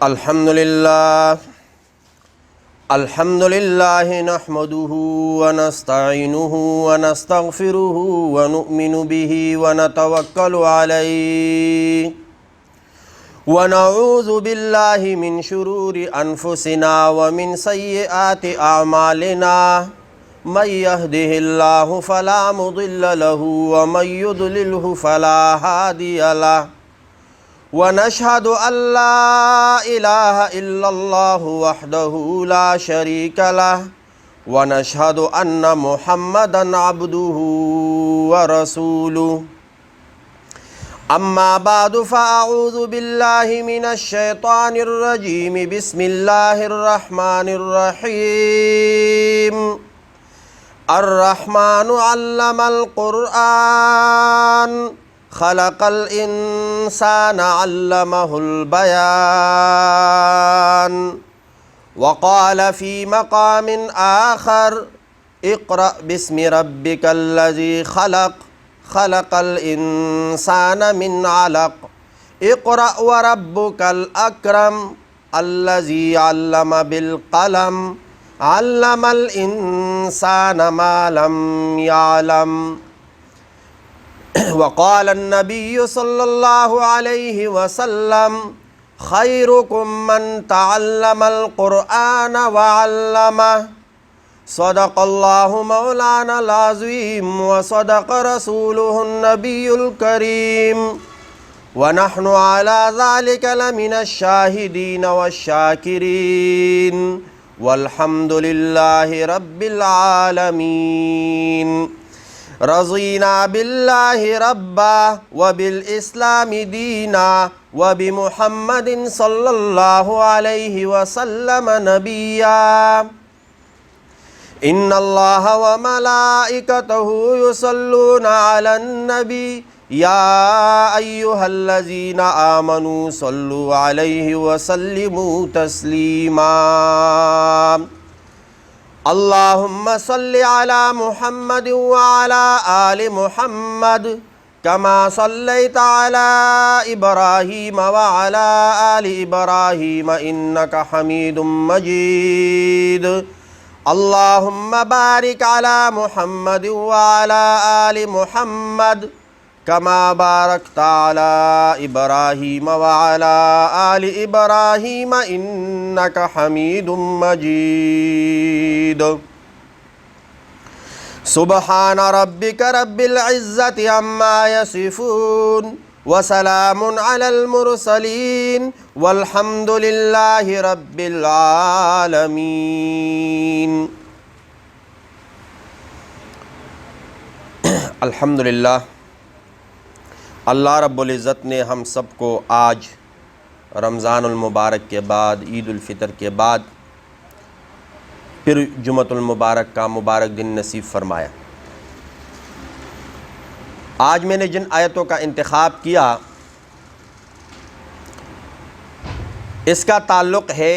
الحمدللہ نحمده ونستعینه ونستغفره ونؤمن به ونتوکل علیہ ونعوذ باللہ من شرور انفسنا ومن سیئات اعمالنا من يهده اللہ فلا مضل له ومن يضلله فلا هادی له ونشهد أن لا إله إلا الله وحده لا شريك له ونشهد أن محمدا عبده ورسوله أما بعد فأعوذ بالله من الشيطان الرجيم بسم الله الرحمن الرحيم الرحمن علم القرآن خلق الإنسان علمه البيان وقال في مقام آخر اقرأ باسم ربك الذي خلق خلق الإنسان من علق اقرأ وربك الأكرم الذي علم بالقلم علم الإنسان ما لم يعلم وقال النبي صلى الله عليه وسلم خيركم من تعلم القرآن وعلمه صدق الله مولانا العظيم وصدق رسوله النبي الكريم ونحن على ذلك لمن الشاهدين والشاكرين والحمد لله رب العالمين رضينا بالله ربا وبالإسلام دينا وبمحمد صلى الله عليه وسلم نبيا إن الله وملائكته يصلون على النبي يا أيها الذين آمنوا صلوا عليه وسلموا تسليما اللهم صل على محمد وعلى آل محمد كما صليت على إبراهيم وعلى آل إبراهيم إنك حميد مجيد اللهم بارك على محمد وعلى آل محمد كما باركت على إبراهيم وعلى آل إبراهيم إنك حميد مجيد سبحان ربك رب العزة عما يصفون وسلام على المرسلين والحمد لله رب العالمين الحمدللہ اللہ رب العزت نے ہم سب کو آج رمضان المبارک کے بعد عید الفطر کے بعد پھر جمعۃ المبارک کا مبارک دن نصیب فرمایا۔ آج میں نے جن آیتوں کا انتخاب کیا اس کا تعلق ہے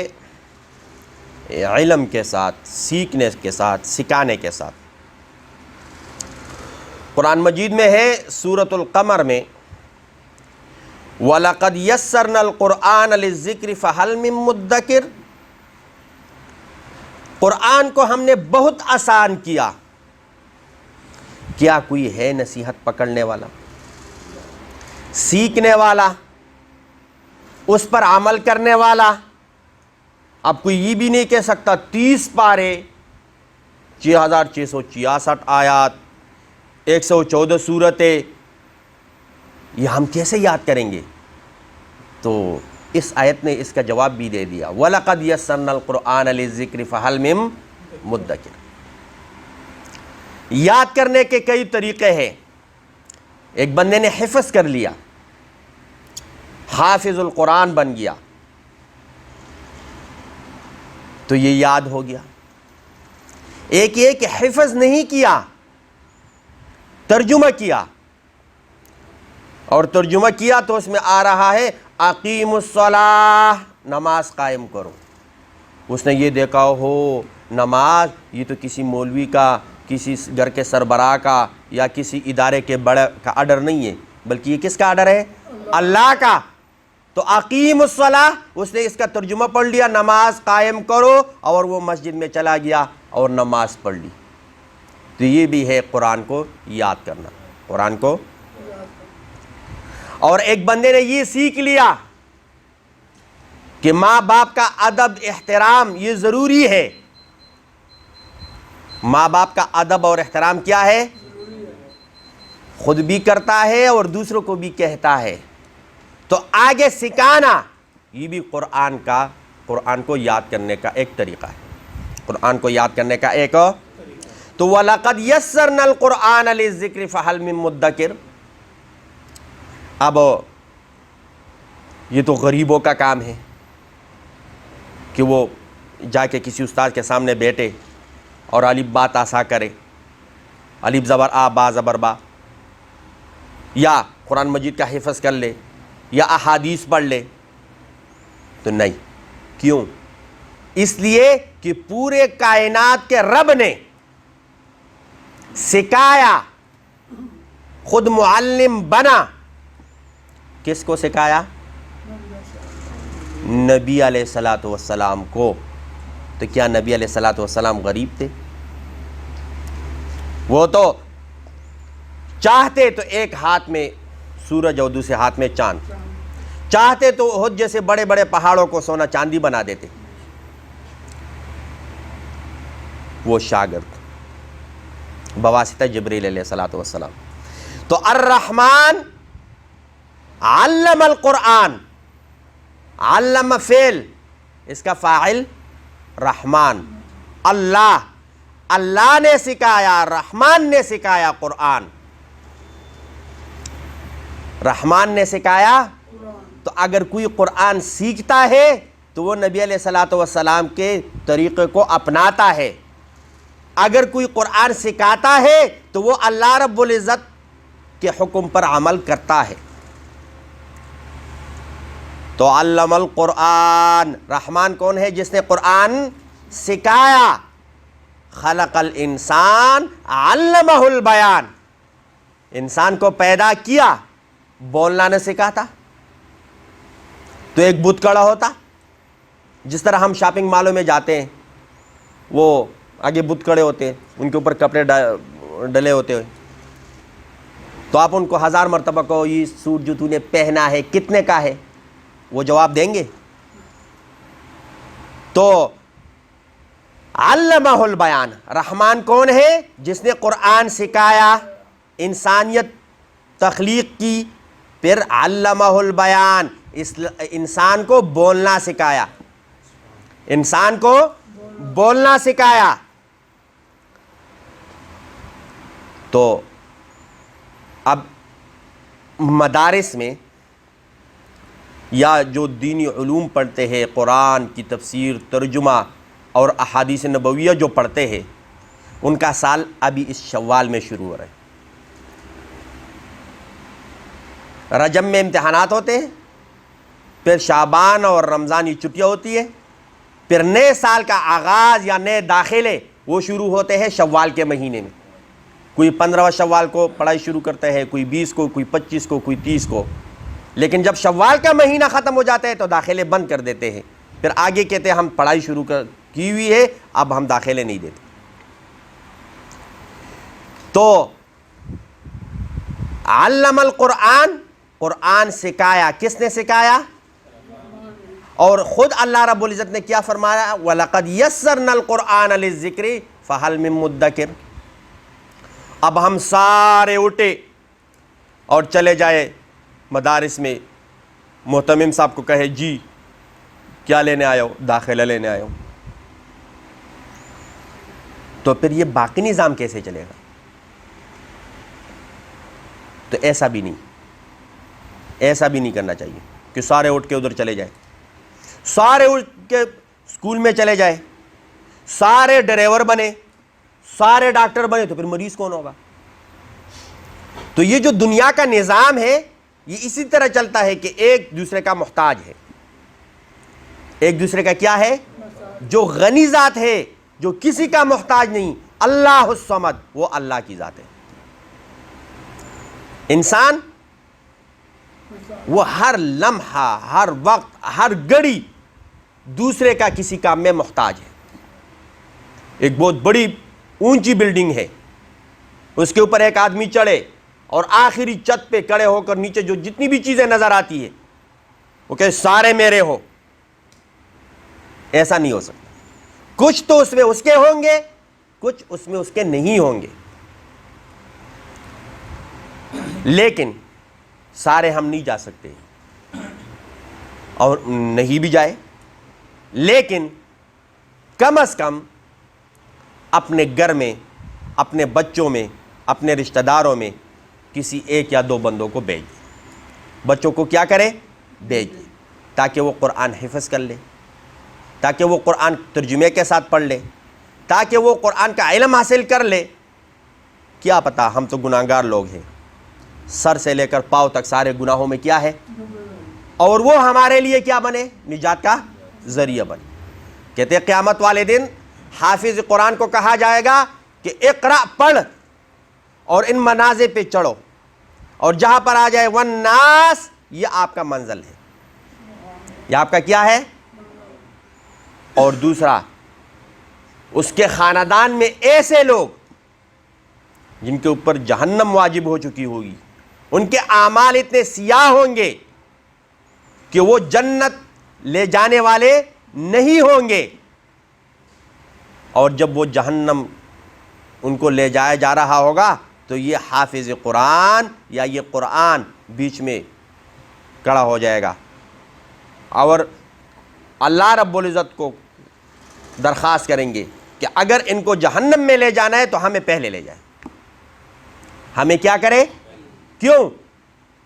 علم کے ساتھ، سیکھنے کے ساتھ، سکھانے کے ساتھ۔ قرآن مجید میں ہے سورۃ القمر میں وَلَقَدْ يَسَّرْنَا الْقُرْآنَ لِلذِّكْرِ فَهَلْ مِن مُدَّكِرٍ، قرآن کو ہم نے بہت آسان کیا، کیا کوئی ہے نصیحت پکڑنے والا، سیکھنے والا، اس پر عمل کرنے والا؟ اب کوئی یہ بھی نہیں کہہ سکتا 30 پارے 6666 آیات 114 صورتیں یہ ہم کیسے یاد کریں گے؟ تو اس آیت نے اس کا جواب بھی دے دیا وَلَقَدْ يَسَّرْنَا الْقُرْآنَ لِلذِّكْرِ فَهَلْ مِن مُدَّكِرٍ۔ یاد کرنے کے کئی طریقے ہیں۔ ایک بندے نے حفظ کر لیا، حافظ القرآن بن گیا تو یہ یاد ہو گیا۔ ایک یہ کہ حفظ نہیں کیا، ترجمہ کیا، اور ترجمہ کیا تو اس میں آ رہا ہے اقیم الصلاۃ، نماز قائم کرو۔ اس نے یہ دیکھا ہو نماز یہ تو کسی مولوی کا، کسی گھر کے سربراہ کا یا کسی ادارے کے بڑے کا آرڈر نہیں ہے، بلکہ یہ کس کا آرڈر ہے؟ اللہ کا۔ تو اقیم الصلاۃ اس نے اس کا ترجمہ پڑھ لیا نماز قائم کرو، اور وہ مسجد میں چلا گیا اور نماز پڑھ لی۔ تو یہ بھی ہے قرآن کو یاد کرنا، قرآن کو۔ اور ایک بندے نے یہ سیکھ لیا کہ ماں باپ کا ادب احترام یہ ضروری ہے، ماں باپ کا ادب اور احترام کیا ہے؟ خود بھی کرتا ہے اور دوسروں کو بھی کہتا ہے، تو آگے سکھانا یہ بھی قرآن کو یاد کرنے کا ایک طریقہ ہے، قرآن کو یاد کرنے کا ایک۔ تو وَلَقَدْ يَسَّرْنَا الْقُرْآنَ لِلذِّكْرِ فَهَلْ مِن مُدَّكِرٍ۔ اب یہ تو غریبوں کا کام ہے کہ وہ جا کے کسی استاد کے سامنے بیٹھے اور الف با تا سا کرے، الف زبر آ با زبر با، یا قرآن مجید کا حفظ کر لے یا احادیث پڑھ لے۔ تو نہیں، کیوں؟ اس لیے کہ پورے کائنات کے رب نے سکھایا، خود معلم بنا، کس کو سکھایا؟ نبی علیہ الصلوۃ والسلام کو۔ تو کیا نبی علیہ الصلوۃ والسلام غریب تھے؟ وہ تو چاہتے تو ایک ہاتھ میں سورج اور دوسرے ہاتھ میں چاند، چاہتے تو احد جیسے بڑے بڑے پہاڑوں کو سونا چاندی بنا دیتے۔ وہ شاگرد بواسطہ جبریل علیہ الصلوۃ والسلام۔ تو الرحمن علم القرآن، علم فعل، اس کا فاعل رحمان، اللہ نے سکھایا، رحمان نے سکھایا قرآن، رحمان نے سکھایا۔ تو اگر کوئی قرآن سیکھتا ہے تو وہ نبی علیہ الصلوۃ والسلام کے طریقے کو اپناتا ہے، اگر کوئی قرآن سکھاتا ہے تو وہ اللہ رب العزت کے حکم پر عمل کرتا ہے۔ تو علم القرآن، رحمان کون ہے؟ جس نے قرآن سکھایا۔ خلق الانسان علمہ البیان، انسان کو پیدا کیا، بولنا نہ سکھاتا تو ایک بت کڑا ہوتا۔ جس طرح ہم شاپنگ مالوں میں جاتے ہیں، وہ آگے بت کڑے ہوتے ہیں، ان کے اوپر کپڑے ڈلے ہوتے ہیں، تو آپ ان کو 1000 مرتبہ کہو یہ سوٹ جو تو نے پہنا ہے کتنے کا ہے، وہ جواب دیں گے؟ تو علمہ البیان، رحمان کون ہے؟ جس نے قرآن سکھایا، انسانیت تخلیق کی، پھر علمہ البیان، انسان کو بولنا سکھایا، انسان کو بولنا سکھایا۔ تو اب مدارس میں یا جو دینی علوم پڑھتے ہیں، قرآن کی تفسیر، ترجمہ اور احادیث نبویہ جو پڑھتے ہیں، ان کا سال ابھی اس شوال میں شروع ہو رہا ہے۔ رجب میں امتحانات ہوتے ہیں، پھر شعبان اور رمضان کی چھٹیاں ہوتی ہے، پھر نئے سال کا آغاز یا نئے داخلے وہ شروع ہوتے ہیں شوال کے مہینے میں۔ کوئی 15 شوال کو پڑھائی شروع کرتا ہے، کوئی 20 کو، کوئی 25 کو، کوئی 30 کو، لیکن جب شوال کا مہینہ ختم ہو جاتا ہے تو داخلے بند کر دیتے ہیں، پھر آگے کہتے ہیں ہم پڑھائی شروع کی ہوئی ہے، اب ہم داخلے نہیں دیتے۔ تو علم القرآن، قرآن سکھایا، کس نے سکھایا؟ اور خود اللہ رب العزت نے کیا فرمایا؟ وَلَقَدْ يَسَّرْنَا الْقُرْآنَ لِلذِّكْرِ فَهَلْ مِن مُدَّكِرٍ۔ اب ہم سارے اٹھے اور چلے جائے مدارس میں، محتمم صاحب کو کہے جی کیا لینے آئے ہو؟ داخلہ لینے آئے ہو۔ تو پھر یہ باقی نظام کیسے چلے گا؟ تو ایسا بھی نہیں کرنا چاہیے کہ سارے اٹھ کے ادھر چلے جائیں، سارے اٹھ کے اسکول میں چلے جائیں، سارے ڈرائیور بنے، سارے ڈاکٹر بنے، تو پھر مریض کون ہوگا؟ تو یہ جو دنیا کا نظام ہے یہ اسی طرح چلتا ہے کہ ایک دوسرے کا محتاج ہے، ایک دوسرے کا کیا ہے؟ جو غنی ذات ہے، جو کسی کا محتاج نہیں، اللہ الصمد، وہ اللہ کی ذات ہے۔ انسان وہ ہر لمحہ، ہر وقت، ہر گھڑی دوسرے کا کسی کام میں محتاج ہے۔ ایک بہت بڑی اونچی بلڈنگ ہے، اس کے اوپر ایک آدمی چڑھے اور آخری چھت پہ کھڑے ہو کر نیچے جو جتنی بھی چیزیں نظر آتی ہے وہ کہ سارے میرے ہو، ایسا نہیں ہو سکتا۔ کچھ تو اس میں اس کے ہوں گے، کچھ اس میں اس کے نہیں ہوں گے، لیکن سارے ہم نہیں جا سکتے اور نہیں بھی جائے، لیکن کم از کم اپنے گھر میں، اپنے بچوں میں، اپنے رشتہ داروں میں کسی ایک یا دو بندوں کو بھیج دیں۔ بچوں کو کیا کرے؟ بھیج دیں، تاکہ وہ قرآن حفظ کر لے، تاکہ وہ قرآن ترجمے کے ساتھ پڑھ لے، تاکہ وہ قرآن کا علم حاصل کر لے۔ کیا پتا، ہم تو گناہگار لوگ ہیں، سر سے لے کر پاؤں تک سارے گناہوں میں کیا ہے، اور وہ ہمارے لیے کیا بنے؟ نجات کا ذریعہ بنے۔ کہتے ہیں قیامت والے دن حافظ قرآن کو کہا جائے گا کہ اقرا پڑھ اور ان منازل پہ چڑھو، اور جہاں پر آ جائے والناس، یہ آپ کا منزل ہے، یہ آپ کا کیا ہے؟ اور دوسرا، اس کے خاندان میں ایسے لوگ جن کے اوپر جہنم واجب ہو چکی ہوگی، ان کے اعمال اتنے سیاہ ہوں گے کہ وہ جنت لے جانے والے نہیں ہوں گے، اور جب وہ جہنم ان کو لے جایا جا رہا ہوگا تو یہ حافظ قرآن یا یہ قرآن بیچ میں کھڑا ہو جائے گا، اور اللہ رب العزت کو درخواست کریں گے کہ اگر ان کو جہنم میں لے جانا ہے تو ہمیں پہلے لے جائے، ہمیں کیا کرے؟ کیوں؟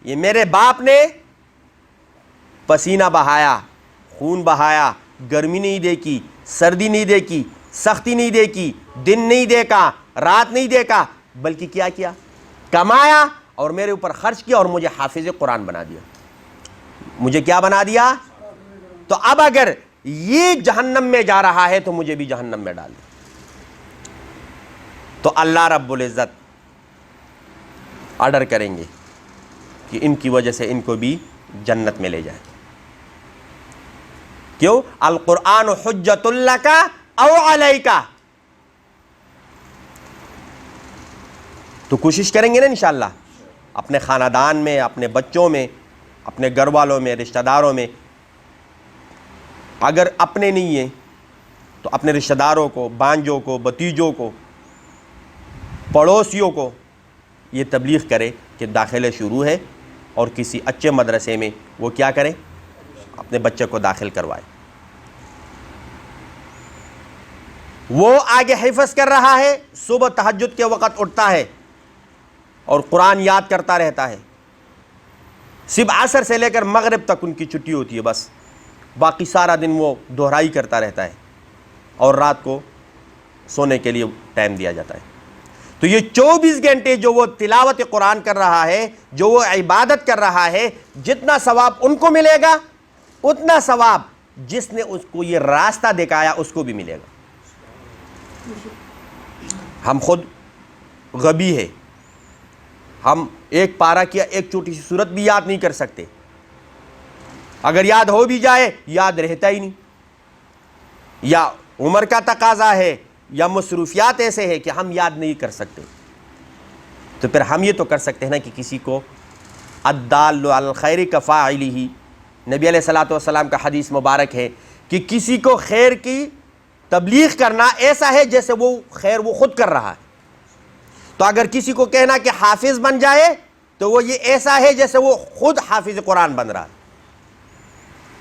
یہ میرے باپ نے پسینہ بہایا، خون بہایا، گرمی نہیں دیکھی، سردی نہیں دیکھی، سختی نہیں دیکھی، دن نہیں دیکھا، رات نہیں دیکھا، بلکہ کیا کیا؟ کمایا اور میرے اوپر خرچ کیا اور مجھے حافظ قرآن بنا دیا۔ مجھے کیا بنا دیا؟ تو اب اگر یہ جہنم میں جا رہا ہے تو مجھے بھی جہنم میں ڈال دیا۔ تو اللہ رب العزت آرڈر کریں گے کہ ان کی وجہ سے ان کو بھی جنت میں لے جائیں۔ کیوں؟ القرآن حجت لک او علیک۔ تو کوشش کریں گے نا انشاءاللہ اپنے خاندان میں، اپنے بچوں میں، اپنے گھر والوں میں، رشتہ داروں میں، اگر اپنے نہیں ہیں تو اپنے رشتہ داروں کو، بانجوں کو، بتیجوں کو، پڑوسیوں کو یہ تبلیغ کرے کہ داخلے شروع ہے، اور کسی اچھے مدرسے میں وہ کیا کرے؟ اپنے بچے کو داخل کروائے۔ وہ آگے حفظ کر رہا ہے، صبح تہجد کے وقت اٹھتا ہے اور قرآن یاد کرتا رہتا ہے، صرف عصر سے لے کر مغرب تک ان کی چھٹی ہوتی ہے، بس باقی سارا دن وہ دہرائی کرتا رہتا ہے، اور رات کو سونے کے لیے ٹائم دیا جاتا ہے۔ تو یہ 24 گھنٹے جو وہ تلاوت قرآن کر رہا ہے، جو وہ عبادت کر رہا ہے، جتنا ثواب ان کو ملے گا اتنا ثواب جس نے اس کو یہ راستہ دکھایا اس کو بھی ملے گا۔ ہم خود غبی ہے، ہم ایک پارہ کیا ایک چھوٹی سی سورت بھی یاد نہیں کر سکتے، اگر یاد ہو بھی جائے یاد رہتا ہی نہیں، یا عمر کا تقاضا ہے یا مصروفیات ایسے ہیں کہ ہم یاد نہیں کر سکتے۔ تو پھر ہم یہ تو کر سکتے ہیں نا کہ کسی کو الدال علی الخیر کفاعلہ، نبی علیہ الصلوۃ والسلام کا حدیث مبارک ہے کہ کسی کو خیر کی تبلیغ کرنا ایسا ہے جیسے وہ خیر وہ خود کر رہا ہے۔ تو اگر کسی کو کہنا کہ حافظ بن جائے تو وہ یہ ایسا ہے جیسے وہ خود حافظ قرآن بن رہا ہے۔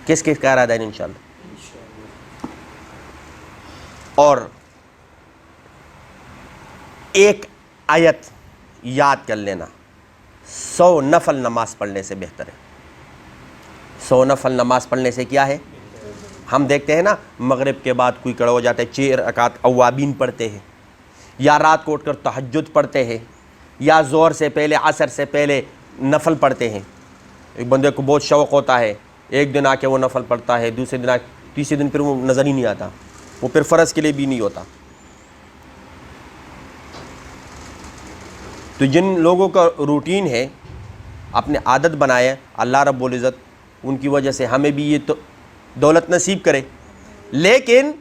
کس کس کا ارادہ ہے انشاءاللہ؟ اور ایک آیت یاد کر لینا 100 نفل نماز پڑھنے سے بہتر ہے۔ 100 نفل نماز پڑھنے سے کیا ہے؟ ہم دیکھتے ہیں نا مغرب کے بعد کوئی کڑا ہو جاتا ہے 6 رکعت اوابین پڑھتے ہیں، یا رات کو اٹھ کر تہجد پڑھتے ہیں، یا ظہر سے پہلے عصر سے پہلے نفل پڑھتے ہیں۔ ایک بندے کو بہت شوق ہوتا ہے، ایک دن آ کے وہ نفل پڑھتا ہے، دوسرے دن تیسرے دن پھر وہ نظر ہی نہیں آتا، وہ پھر فرض کے لیے بھی نہیں ہوتا۔ تو جن لوگوں کا روٹین ہے اپنے عادت بنائے، اللہ رب العزت ان کی وجہ سے ہمیں بھی یہ تو دولت نصیب کرے۔ لیکن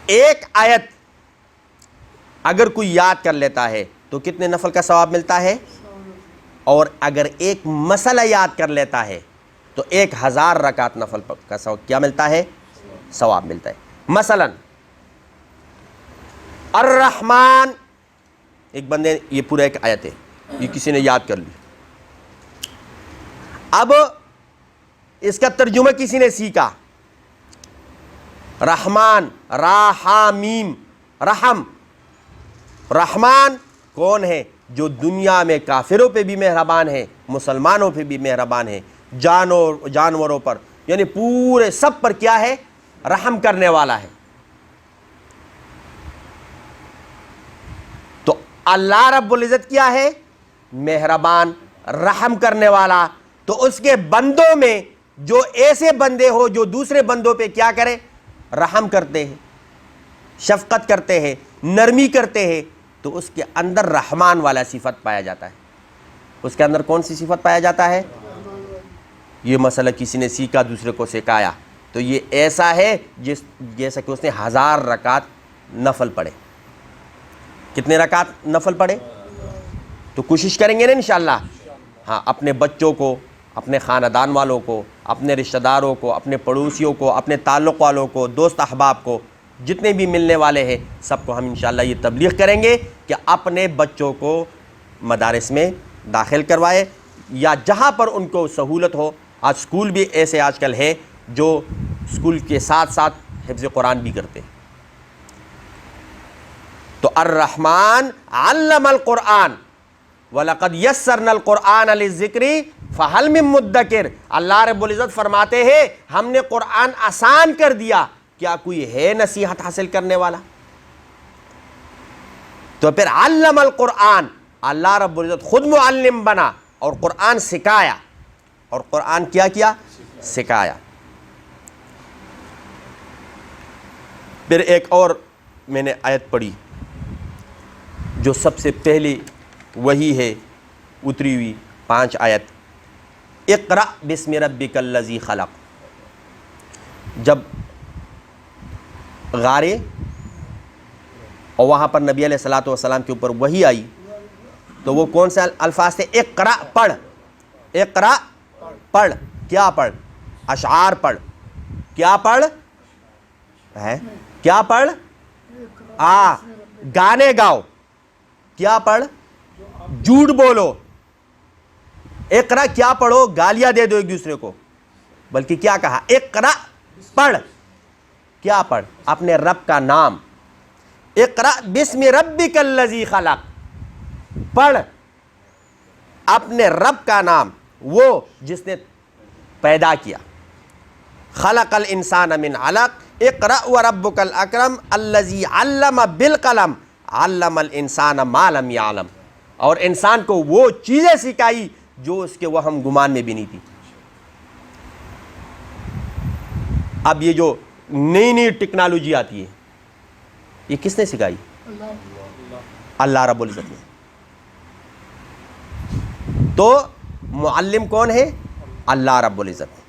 ایک آیت اگر کوئی یاد کر لیتا ہے تو کتنے نفل کا ثواب ملتا ہے؟ اور اگر ایک مسئلہ یاد کر لیتا ہے تو 1000 رکعت نفل کا ثواب کیا ملتا ہے؟ ثواب ملتا ہے۔ مثلا الرحمن، ایک بندے، یہ پورا ایک آیت ہے، یہ کسی نے یاد کر لی، اب اس کا ترجمہ کسی نے سیکھا، رحمان، را ہا میم، رحم، رحمان کون ہے؟ جو دنیا میں کافروں پہ بھی مہربان ہے، مسلمانوں پہ بھی مہربان ہے، جانوروں پر، یعنی پورے سب پر کیا ہے؟ رحم کرنے والا ہے۔ تو اللہ رب العزت کیا ہے؟ مہربان، رحم کرنے والا۔ تو اس کے بندوں میں جو ایسے بندے ہو جو دوسرے بندوں پہ کیا کرے؟ رحم کرتے ہیں، شفقت کرتے ہیں، نرمی کرتے ہیں، تو اس کے اندر رحمان والا صفت پایا جاتا ہے۔ اس کے اندر کون سی صفت پایا جاتا ہے؟ یہ مسئلہ کسی نے سیکھا، دوسرے کو سکھایا، تو یہ ایسا ہے جیسا کہ اس نے 1000 رکعت نفل پڑھے۔ کتنے رکعت نفل پڑھے؟ تو کوشش کریں گے نا انشاءاللہ، ہاں، اپنے بچوں کو، اپنے خاندان والوں کو، اپنے رشتہ داروں کو، اپنے پڑوسیوں کو، اپنے تعلق والوں کو، دوست احباب کو، جتنے بھی ملنے والے ہیں سب کو ہم انشاءاللہ یہ تبلیغ کریں گے کہ اپنے بچوں کو مدارس میں داخل کروائے، یا جہاں پر ان کو سہولت ہو۔ آج اسکول بھی ایسے آج کل ہے جو اسکول کے ساتھ ساتھ حفظ قرآن بھی کرتے ہیں۔ تو الرحمن علم القرآن وَلَقَدْ يَسَّرْنَا الْقُرْآنَ لِلذِّكْرِ فَهَلْ مِن مُدَّكِرٍ۔ اللہ رب العزت فرماتے ہیں ہم نے قرآن آسان کر دیا، کیا کوئی ہے نصیحت حاصل کرنے والا؟ تو پھر علم القرآن، اللہ رب العزت خود معلم بنا اور قرآن سکھایا، اور قرآن کیا سکھایا۔ پھر ایک اور میں نے آیت پڑھی جو سب سے پہلی وہی ہے اتری ہوئی 5 آیت، اقرأ بسم ربک الذی خلق۔ جب غارے اور وہاں پر نبی علیہ الصلوۃ والسلام کے اوپر وحی آئی تو وہ کون سے الفاظ تھے؟ اقرأ، پڑھ، اقرأ پڑھ، کیا پڑھ؟ اشعار پڑھ، کیا پڑھ ہے؟ کیا پڑھ؟ گانے گاؤ، کیا پڑھ؟ جھوٹ بولو۔ اقرأ کیا پڑھو؟ گالیاں دے دو ایک دوسرے کو، بلکہ کیا کہا؟ اقرأ پڑھ، کیا پڑھ؟ اپنے رب کا نام، اقرأ بسم ربک الذی خلق، پڑھ اپنے رب کا نام، وہ جس نے پیدا کیا۔ خلق الانسان من علق اقرأ وربک الاکرم الذی علم بالقلم علم الانسان ما لم یعلم۔ اور انسان کو وہ چیزیں سکھائی جو اس کے وہم گمان میں بھی نہیں تھی۔ اب یہ جو نئی نئی ٹیکنالوجی آتی ہے یہ کس نے سکھائی؟ اللہ رب العزت نے۔ تو معلم کون ہے؟ اللہ رب العزت۔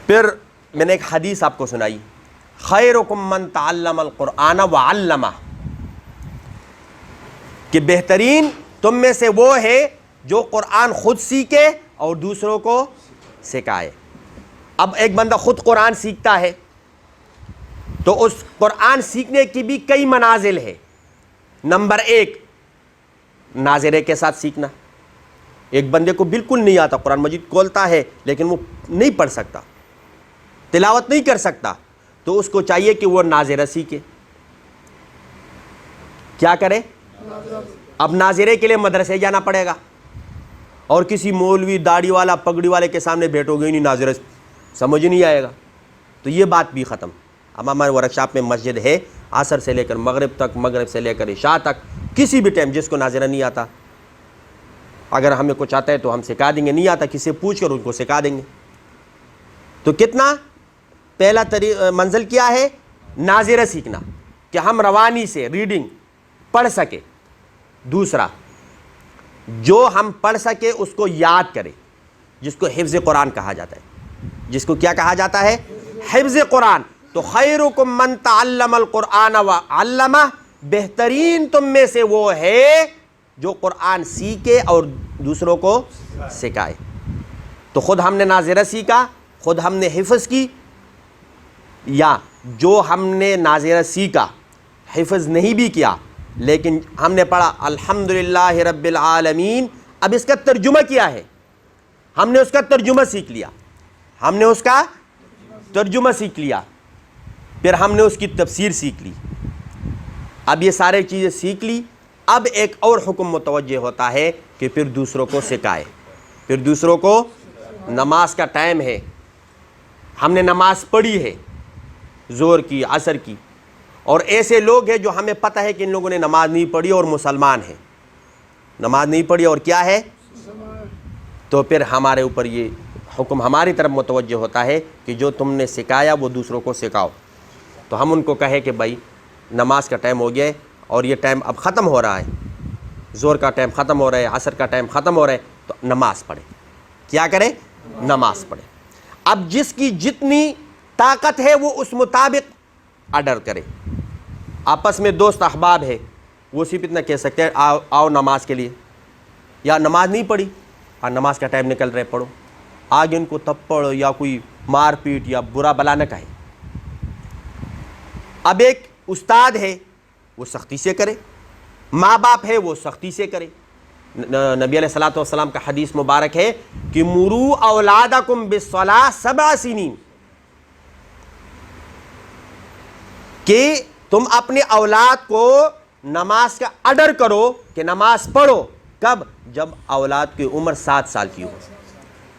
پھر میں نے ایک حدیث آپ کو سنائی، خیرکم من تعلم القرآن وعلمہ، کہ بہترین تم میں سے وہ ہے جو قرآن خود سیکھے اور دوسروں کو سکھائے۔ اب ایک بندہ خود قرآن سیکھتا ہے تو اس قرآن سیکھنے کی بھی کئی منازل ہے۔ نمبر 1، ناظرے کے ساتھ سیکھنا۔ ایک بندے کو بالکل نہیں آتا، قرآن مجید کھولتا ہے لیکن وہ نہیں پڑھ سکتا، تلاوت نہیں کر سکتا، تو اس کو چاہیے کہ وہ ناظرہ سیکھے۔ کیا کرے؟ اب ناظرے کے لیے مدرسے جانا پڑے گا، اور کسی مولوی داڑھی والا پگڑی والے کے سامنے بیٹھو گے نہیں، ناظرہ سمجھ نہیں آئے گا، تو یہ بات بھی ختم۔ اب ہمارے ورکشاپ میں مسجد ہے، عصر سے لے کر مغرب تک، مغرب سے لے کر عشاء تک، کسی بھی ٹائم جس کو ناظرہ نہیں آتا، اگر ہمیں کچھ آتا ہے تو ہم سکھا دیں گے، نہیں آتا کسی سے پوچھ کر ان کو سکھا دیں گے۔ تو کتنا پہلا منزل کیا ہے؟ ناظرہ سیکھنا، کہ ہم روانی سے ریڈنگ پڑھ سکے۔ دوسرا جو ہم پڑھ سکے اس کو یاد کرے، جس کو حفظ قرآن کہا جاتا ہے، جس کو کیا کہا جاتا ہے؟ حفظ قرآن۔ تو خیرکم من تعلم القرآن وعلمہ، بہترین تم میں سے وہ ہے جو قرآن سیکھے اور دوسروں کو سکھائے۔ تو خود ہم نے ناظرہ سیکھا، خود ہم نے حفظ کی، یا جو ہم نے ناظرہ سیکھا حفظ نہیں بھی کیا لیکن ہم نے پڑھا الحمدللہ رب العالمین، اب اس کا ترجمہ کیا ہے، ہم نے اس کا ترجمہ سیکھ لیا، ہم نے اس کا ترجمہ سیکھ لیا، پھر ہم نے اس کی تفسیر سیکھ لی، اب یہ سارے چیزیں سیکھ لی، اب ایک اور حکم متوجہ ہوتا ہے کہ پھر دوسروں کو سکھائے، پھر دوسروں کو نماز کا ٹائم ہے، ہم نے نماز پڑھی ہے ظہر کی، عصر کی، اور ایسے لوگ ہیں جو ہمیں پتہ ہے کہ ان لوگوں نے نماز نہیں پڑھی اور مسلمان ہیں، نماز نہیں پڑھی اور کیا ہے، تو پھر ہمارے اوپر یہ حکم ہماری طرف متوجہ ہوتا ہے کہ جو تم نے سکھایا وہ دوسروں کو سکھاؤ۔ تو ہم ان کو کہے کہ بھائی نماز کا ٹائم ہو گیا ہے اور یہ ٹائم اب ختم ہو رہا ہے، ظہر کا ٹائم ختم ہو رہا ہے، عصر کا ٹائم ختم ہو رہا ہے، تو نماز پڑھے، کیا کرے؟ نماز پڑھے۔ اب جس کی جتنی طاقت ہے وہ اس مطابق آرڈر کرے۔ آپس میں دوست احباب ہے، وہ صرف اتنا کہہ سکتے ہیں آؤ نماز کے لیے، یا نماز نہیں پڑھی اور نماز کا ٹائم نکل رہے پڑھو، آگے ان کو تپڑ یا کوئی مار پیٹ یا برا بلا نہ کہے۔ اب ایک استاد ہے وہ سختی سے کرے، ماں باپ ہے وہ سختی سے کرے۔ نبی علیہ الصلوۃ والسلام کا حدیث مبارک ہے کہ مروا اولادکم بالصلاۃ 7 سنین، کہ تم اپنے اولاد کو نماز کا آرڈر کرو کہ نماز پڑھو۔ کب؟ جب اولاد کی عمر 7 سال کی ہو،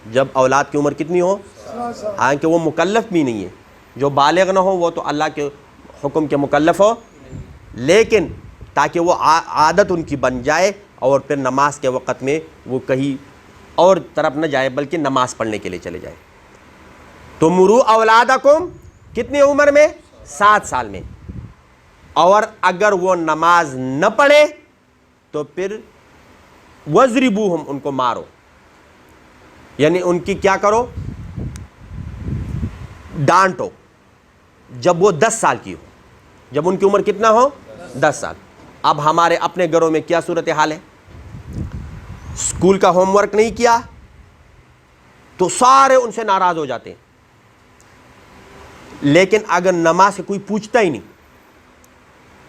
جب اولاد کی عمر کتنی ہو؟ حالانکہ وہ مکلف بھی نہیں ہے، جو بالغ نہ ہو وہ تو اللہ کے حکم کے مکلف ہو، لیکن تاکہ وہ عادت ان کی بن جائے اور پھر نماز کے وقت میں وہ کہیں اور طرف نہ جائے بلکہ نماز پڑھنے کے لیے چلے جائے۔ تو مروا اولادکم کتنی عمر میں؟ 7 سال میں۔ اور اگر وہ نماز نہ پڑھے تو پھر وَاضْرِبُوهُمْ، ان کو مارو، یعنی ان کی کیا کرو؟ ڈانٹو، جب وہ 10 سال کی ہو، جب ان کی عمر کتنا ہو؟ 10 سال۔ اب ہمارے اپنے گھروں میں کیا صورتحال ہے؟ اسکول کا ہوم ورک نہیں کیا تو سارے ان سے ناراض ہو جاتے ہیں، لیکن اگر نماز سے کوئی پوچھتا ہی نہیں،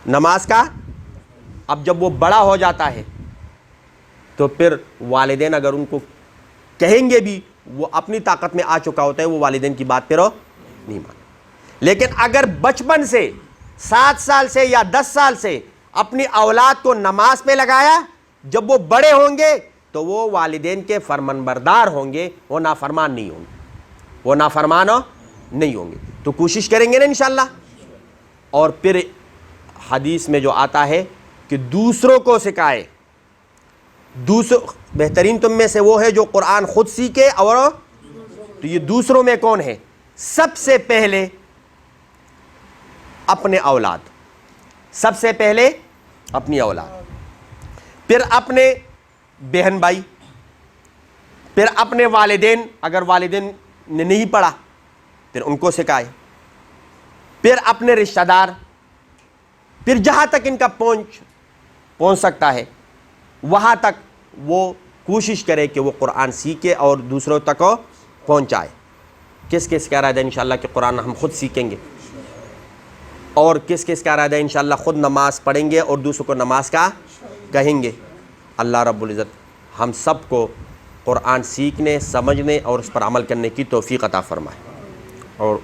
نماز کا، اب جب وہ بڑا ہو جاتا ہے تو پھر والدین اگر ان کو کہیں گے بھی، وہ اپنی طاقت میں آ چکا ہوتا ہے، وہ والدین کی بات پہ نہیں مانے۔ لیکن اگر بچپن سے 7 سال سے یا 10 سال سے اپنی اولاد کو نماز پہ لگایا، جب وہ بڑے ہوں گے تو وہ والدین کے فرمانبردار ہوں گے، وہ نافرمان نہیں ہوں گے، وہ نافرمان نہیں ہوں گے۔ تو کوشش کریں گے نا انشاءاللہ۔ اور پھر حدیث میں جو آتا ہے کہ دوسروں کو سکھائے، بہترین تم میں سے وہ ہے جو قرآن خود سیکھے، اور تو یہ دوسروں میں کون ہے؟ سب سے پہلے اپنے اولاد، سب سے پہلے اپنی اولاد، پھر اپنے بہن بھائی، پھر اپنے والدین، اگر والدین نے نہیں پڑھا پھر ان کو سکھائے، پھر اپنے رشتہ دار، پھر جہاں تک ان کا پہنچ سکتا ہے وہاں تک وہ کوشش کرے کہ وہ قرآن سیکھے اور دوسروں تک پہنچائے۔ کس کس کا ارادہ ہے انشاءاللہ کہ قرآن ہم خود سیکھیں گے، اور کس کس کا ارادہ ہے انشاءاللہ خود نماز پڑھیں گے اور دوسروں کو نماز کا کہیں گے؟ اللہ رب العزت ہم سب کو قرآن سیکھنے، سمجھنے اور اس پر عمل کرنے کی توفیق عطا فرمائے۔ اور